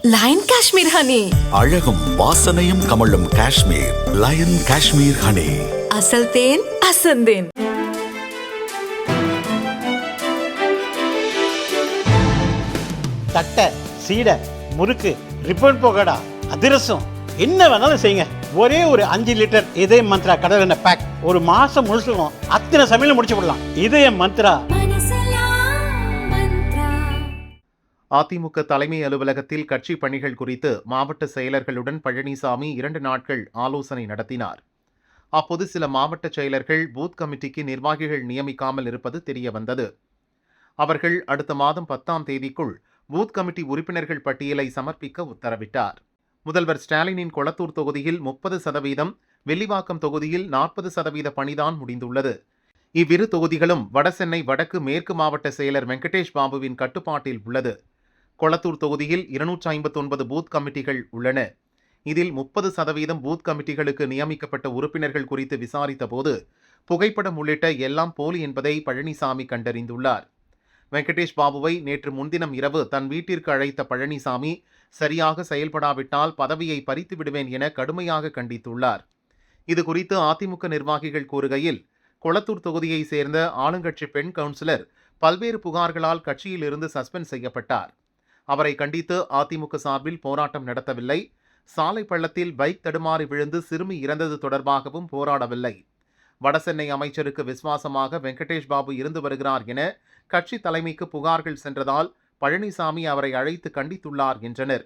Line Kashmir honey. அழகும் வாசனையும் கமழும் காஷ்மீர் லயன் காஷ்மீர் ஹனி. அசல் தேன் அசந்தேன். தட்டை, சீடை, முறுக்கு, ரிப்பன் போகடா, அதிரசம் என்ன வேணாலும் செய்யுங்க. ஒரே ஒரு 5 லிட்டர் இதய மந்த்ரா கடல் எண்ணெய் பேக் ஒரு மாசம் முழுசுக்கும் அத்தனை சமையல் முடிச்சு விடலாம். இதய மந்த்ரா. அதிமுக தலைமை அலுவலகத்தில் கட்சி பணிகள் குறித்து மாவட்ட செயலர்களுடன் பழனிசாமி 2 நாட்கள் ஆலோசனை நடத்தினார். அப்போது சில மாவட்ட செயலர்கள் பூத் கமிட்டிக்கு நிர்வாகிகள் நியமிக்காமல் இருப்பது தெரியவந்தது. அவர்கள் அடுத்த மாதம் 10ஆம் தேதிக்குள் பூத் கமிட்டி உறுப்பினர்கள் பட்டியலை சமர்ப்பிக்க உத்தரவிட்டார். முதல்வர் ஸ்டாலினின் கொளத்தூர் தொகுதியில் 30%, வெள்ளிவாக்கம் தொகுதியில் 40% பணிதான் முடிந்துள்ளது. இவ்விரு தொகுதிகளும் வடசென்னை வடக்கு மேற்கு மாவட்ட செயலர் வெங்கடேஷ் பாபுவின் கட்டுப்பாட்டில் உள்ளது. கொளத்தூர் தொகுதியில் 259 பூத் கமிட்டிகள் உள்ளன. இதில் 30% பூத் கமிட்டிகளுக்கு நியமிக்கப்பட்ட உறுப்பினர்கள் குறித்து விசாரித்த போது புகைப்படம் உள்ளிட்ட எல்லாம் போலி என்பதை பழனிசாமி கண்டறிந்துள்ளார். வெங்கடேஷ் பாபுவை நேற்று முன்தினம் இரவு தன் வீட்டிற்கு அழைத்த பழனிசாமி சரியாக செயல்படாவிட்டால் பதவியை பறித்து விடுவேன் என கடுமையாக கண்டித்துள்ளார். இது குறித்து அதிமுக நிர்வாகிகள் கூறுகையில், கொளத்தூர் தொகுதியை சேர்ந்த ஆளுங்கட்சி பெண் கவுன்சிலர் பல்வேறு புகார்களால் கட்சியில் இருந்து சஸ்பெண்ட் செய்யப்பட்டார். அவரை கண்டித்து அதிமுக சார்பில் போராட்டம் நடத்தவில்லை. சாலை பள்ளத்தில் பைக் தடுமாறி விழுந்து சிறுமி இறந்தது தொடர்பாகவும் போராடவில்லை. வடசென்னை அமைச்சருக்கு விசுவாசமாக வெங்கடேஷ் பாபு இருந்து வருகிறார் என கட்சி தலைமைக்கு புகார்கள் சென்றதால் பழனிசாமி அவரை அழைத்து கண்டித்துள்ளார் என்றனர்.